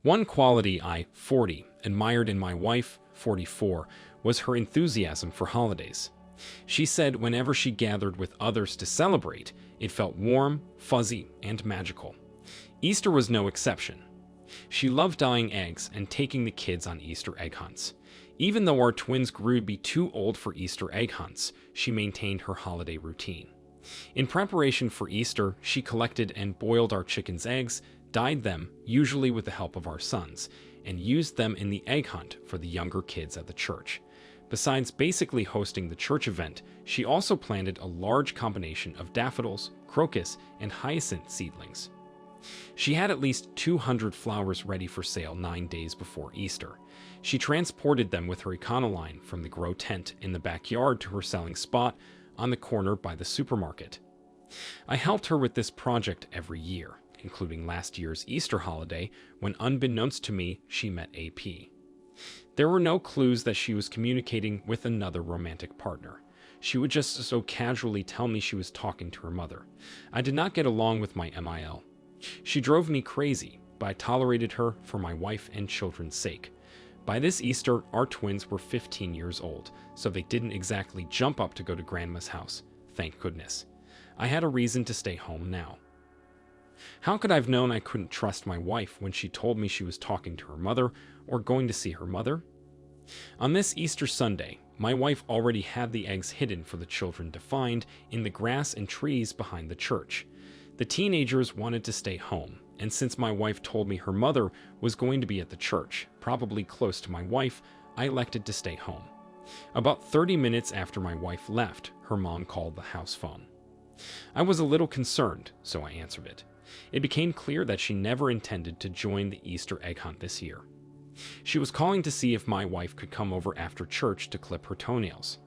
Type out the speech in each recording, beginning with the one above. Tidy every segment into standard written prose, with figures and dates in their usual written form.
One quality I, 40, admired in my wife, 44, was her enthusiasm for holidays. She said whenever she gathered with others to celebrate, it felt warm, fuzzy, and magical. Easter was no exception. She loved dyeing eggs and taking the kids on Easter egg hunts. Even though our twins grew to be too old for Easter egg hunts, she maintained her holiday routine. In preparation for Easter, she collected and boiled our chickens' eggs, dyed them, usually with the help of our sons, and used them in the egg hunt for the younger kids at the church. Besides basically hosting the church event, she also planted a large combination of daffodils, crocus, and hyacinth seedlings. She had at least 200 flowers ready for sale 9 days before Easter. She transported them with her Econoline from the grow tent in the backyard to her selling spot on the corner by the supermarket. I helped her with this project every year, including last year's Easter holiday when, unbeknownst to me, she met AP. There were no clues that she was communicating with another romantic partner. She would just so casually tell me she was talking to her mother. I did not get along with my MIL. She drove me crazy, but I tolerated her for my wife and children's sake. By this Easter, our twins were 15 years old, so they didn't exactly jump up to go to Grandma's house, thank goodness. I had a reason to stay home now. How could I have known I couldn't trust my wife when she told me she was talking to her mother or going to see her mother? On this Easter Sunday, my wife already had the eggs hidden for the children to find in the grass and trees behind the church. The teenagers wanted to stay home, and since my wife told me her mother was going to be at the church, probably close to my wife, I elected to stay home. About 30 minutes after my wife left, her mom called the house phone. I was a little concerned, so I answered it. It became clear that she never intended to join the Easter egg hunt this year. She was calling to see if my wife could come over after church to clip her toenails.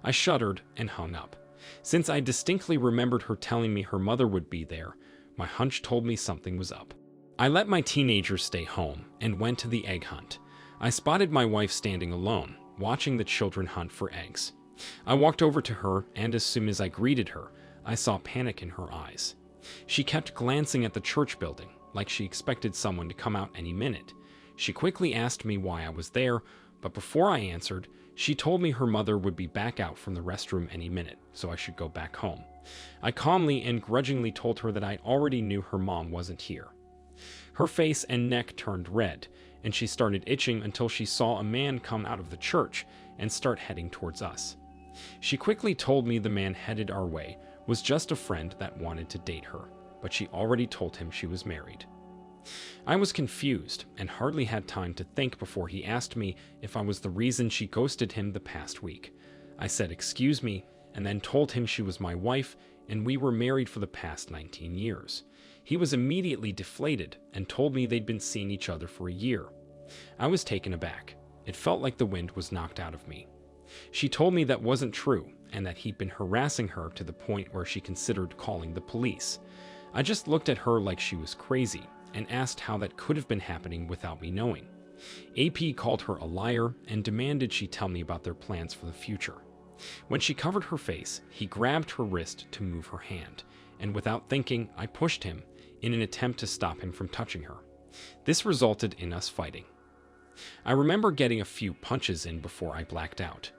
I shuddered and hung up. Since I distinctly remembered her telling me her mother would be there, my hunch told me something was up. I let my teenagers stay home and went to the egg hunt. I spotted my wife standing alone, watching the children hunt for eggs. I walked over to her, and as soon as I greeted her, I saw panic in her eyes. She kept glancing at the church building, like she expected someone to come out any minute. She quickly asked me why I was there, but before I answered, she told me her mother would be back out from the restroom any minute, so I should go back home. I calmly and grudgingly told her that I already knew her mom wasn't here. Her face and neck turned red, and she started itching until she saw a man come out of the church and start heading towards us. She quickly told me the man headed our way was just a friend that wanted to date her, but she already told him she was married. I was confused and hardly had time to think before he asked me if I was the reason she ghosted him the past week. I said, "Excuse me," and then told him she was my wife and we were married for the past 19 years. He was immediately deflated and told me they'd been seeing each other for a year. I was taken aback. It felt like the wind was knocked out of me. She told me that wasn't true and that he'd been harassing her to the point where she considered calling the police. I just looked at her like she was crazy and asked how that could have been happening without me knowing. AP called her a liar and demanded she tell me about their plans for the future. When she covered her face, he grabbed her wrist to move her hand, and without thinking, I pushed him in an attempt to stop him from touching her. This resulted in us fighting. I remember getting a few punches in before I blacked out.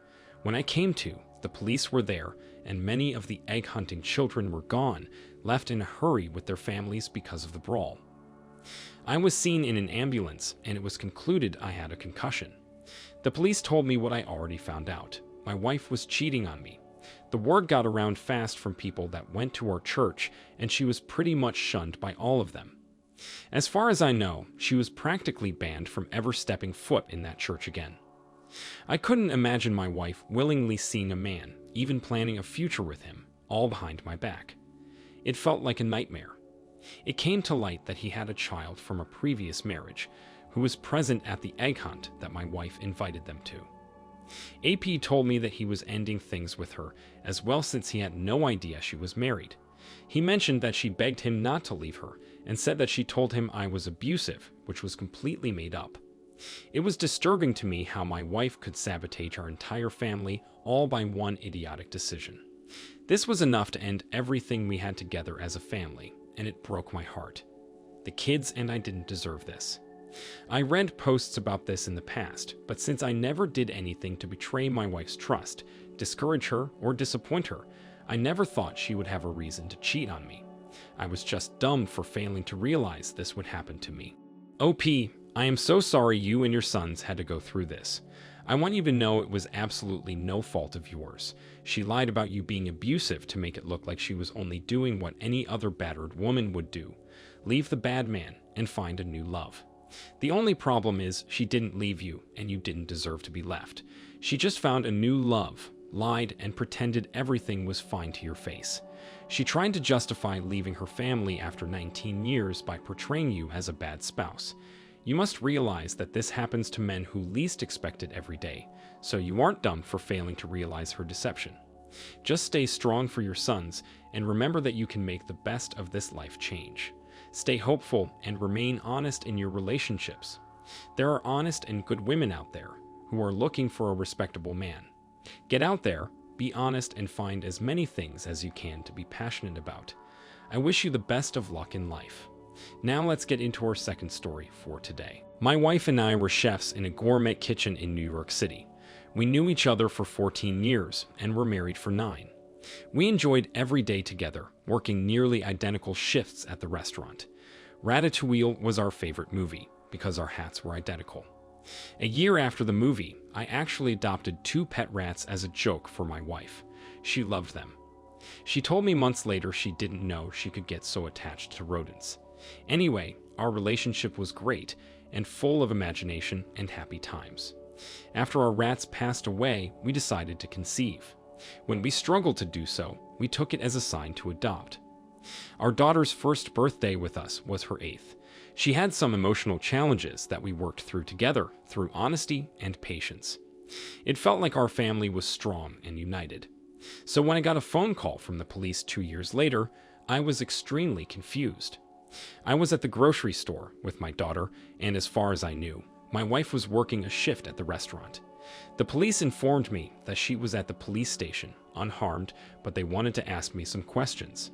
When I came to, the police were there, and many of the egg hunting children were gone, left in a hurry with their families because of the brawl. I was seen in an ambulance, and it was concluded I had a concussion. The police told me what I already found out. My wife was cheating on me. The word got around fast from people that went to our church, and she was pretty much shunned by all of them. As far as I know, she was practically banned from ever stepping foot in that church again. I couldn't imagine my wife willingly seeing a man, even planning a future with him, all behind my back. It felt like a nightmare. It came to light that he had a child from a previous marriage, who was present at the egg hunt that my wife invited them to. AP told me that he was ending things with her as well since he had no idea she was married. He mentioned that she begged him not to leave her and said that she told him I was abusive, which was completely made up. It was disturbing to me how my wife could sabotage our entire family all by one idiotic decision. This was enough to end everything we had together as a family, and it broke my heart. The kids and I didn't deserve this. I read posts about this in the past, but since I never did anything to betray my wife's trust, discourage her, or disappoint her, I never thought she would have a reason to cheat on me. I was just dumb for failing to realize this would happen to me. OP, I am so sorry you and your sons had to go through this. I want you to know it was absolutely no fault of yours. She lied about you being abusive to make it look like she was only doing what any other battered woman would do. Leave the bad man and find a new love. The only problem is she didn't leave you and you didn't deserve to be left. She just found a new love, lied, and pretended everything was fine to your face. She tried to justify leaving her family after 19 years by portraying you as a bad spouse. You must realize that this happens to men who least expect it every day, so you aren't dumb for failing to realize her deception. Just stay strong for your sons, and remember that you can make the best of this life change. Stay hopeful and remain honest in your relationships. There are honest and good women out there who are looking for a respectable man. Get out there, be honest, and find as many things as you can to be passionate about. I wish you the best of luck in life. Now let's get into our second story for today. My wife and I were chefs in a gourmet kitchen in New York City. We knew each other for 14 years and were married for 9. We enjoyed every day together, working nearly identical shifts at the restaurant. Ratatouille was our favorite movie because our hats were identical. A year after the movie, I actually adopted 2 pet rats as a joke for my wife. She loved them. She told me months later she didn't know she could get so attached to rodents. Anyway, our relationship was great and full of imagination and happy times. After our rats passed away, we decided to conceive. When we struggled to do so, we took it as a sign to adopt. Our daughter's first birthday with us was her 8th. She had some emotional challenges that we worked through together through honesty and patience. It felt like our family was strong and united. So when I got a phone call from the police 2 years later, I was extremely confused. I was at the grocery store with my daughter, and as far as I knew, my wife was working a shift at the restaurant. The police informed me that she was at the police station, unharmed, but they wanted to ask me some questions.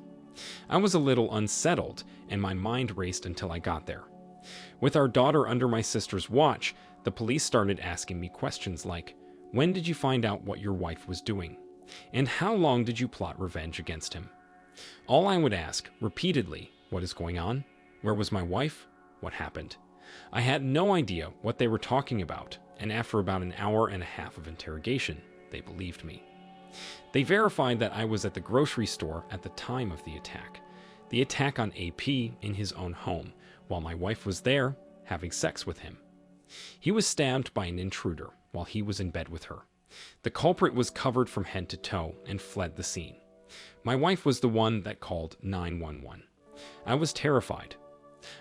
I was a little unsettled, and my mind raced until I got there. With our daughter under my sister's watch, the police started asking me questions like, "When did you find out what your wife was doing? And how long did you plot revenge against him?" All I would ask, repeatedly, "What is going on? Where was my wife? What happened?" I had no idea what they were talking about, and after about an hour and a half of interrogation, they believed me. They verified that I was at the grocery store at the time of the attack on AP in his own home, while my wife was there having sex with him. He was stabbed by an intruder while he was in bed with her. The culprit was covered from head to toe and fled the scene. My wife was the one that called 911. I was terrified.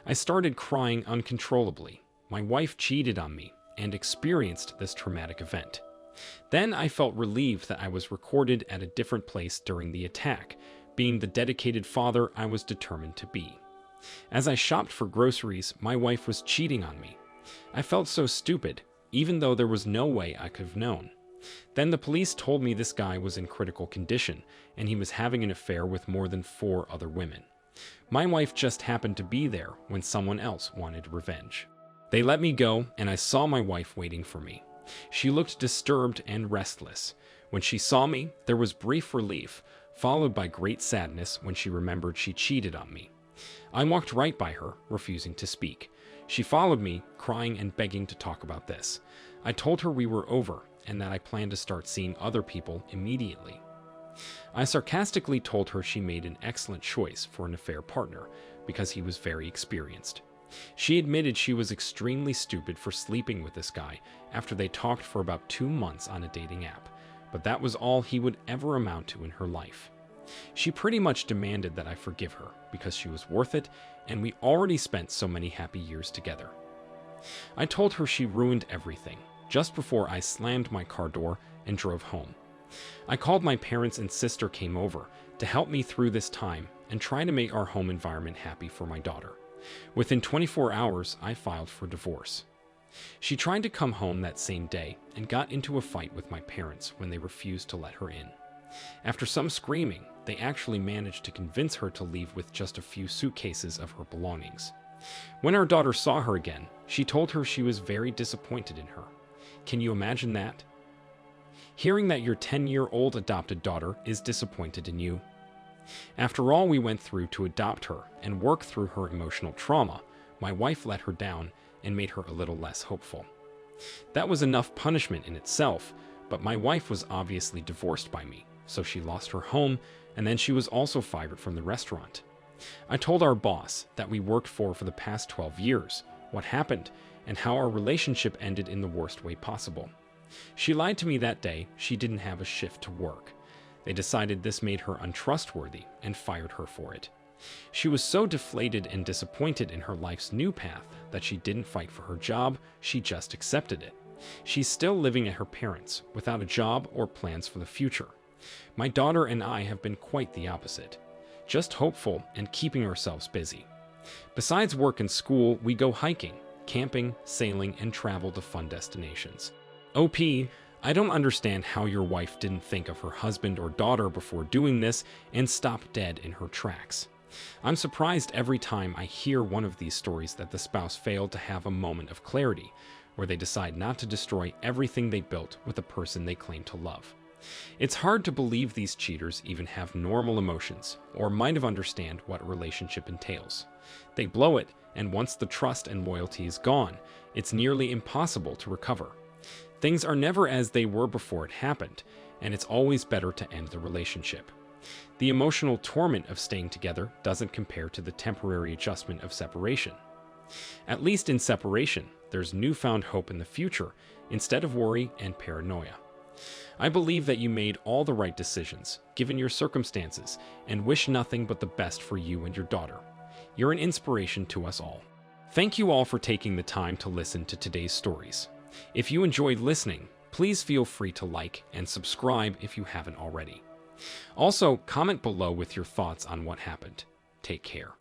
I started crying uncontrollably. My wife cheated on me and experienced this traumatic event. Then I felt relieved that I was recorded at a different place during the attack, being the dedicated father I was determined to be. As I shopped for groceries, my wife was cheating on me. I felt so stupid, even though there was no way I could have known. Then the police told me this guy was in critical condition, and he was having an affair with more than 4 other women. My wife just happened to be there when someone else wanted revenge. They let me go, and I saw my wife waiting for me. She looked disturbed and restless. When she saw me, there was brief relief, followed by great sadness when she remembered she cheated on me. I walked right by her, refusing to speak. She followed me, crying and begging to talk about this. I told her we were over, and that I planned to start seeing other people immediately. I sarcastically told her she made an excellent choice for an affair partner, because he was very experienced. She admitted she was extremely stupid for sleeping with this guy after they talked for about 2 months on a dating app, but that was all he would ever amount to in her life. She pretty much demanded that I forgive her because she was worth it, and we already spent so many happy years together. I told her she ruined everything just before I slammed my car door and drove home. I called my parents and sister came over to help me through this time and try to make our home environment happy for my daughter. Within 24 hours, I filed for divorce. She tried to come home that same day and got into a fight with my parents when they refused to let her in. After some screaming, they actually managed to convince her to leave with just a few suitcases of her belongings. When our daughter saw her again, she told her she was very disappointed in her. Can you imagine that? Hearing that your 10-year-old adopted daughter is disappointed in you. After all we went through to adopt her and work through her emotional trauma, my wife let her down and made her a little less hopeful. That was enough punishment in itself, but my wife was obviously divorced by me, so she lost her home, and then she was also fired from the restaurant. I told our boss that we worked for the past 12 years, what happened, and how our relationship ended in the worst way possible. She lied to me that day she didn't have a shift to work. They decided this made her untrustworthy and fired her for it. She was so deflated and disappointed in her life's new path that she didn't fight for her job, she just accepted it. She's still living at her parents' without a job or plans for the future. My daughter and I have been quite the opposite, just hopeful and keeping ourselves busy. Besides work and school, we go hiking, camping, sailing, and travel to fun destinations. OP, I don't understand how your wife didn't think of her husband or daughter before doing this and stop dead in her tracks. I'm surprised every time I hear one of these stories that the spouse failed to have a moment of clarity, where they decide not to destroy everything they built with the person they claim to love. It's hard to believe these cheaters even have normal emotions or might have understand what a relationship entails. They blow it, and once the trust and loyalty is gone, it's nearly impossible to recover. Things are never as they were before it happened, and it's always better to end the relationship. The emotional torment of staying together doesn't compare to the temporary adjustment of separation. At least in separation, there's newfound hope in the future instead of worry and paranoia. I believe that you made all the right decisions, given your circumstances, and wish nothing but the best for you and your daughter. You're an inspiration to us all. Thank you all for taking the time to listen to today's stories. If you enjoyed listening, please feel free to like and subscribe if you haven't already. Also, comment below with your thoughts on what happened. Take care.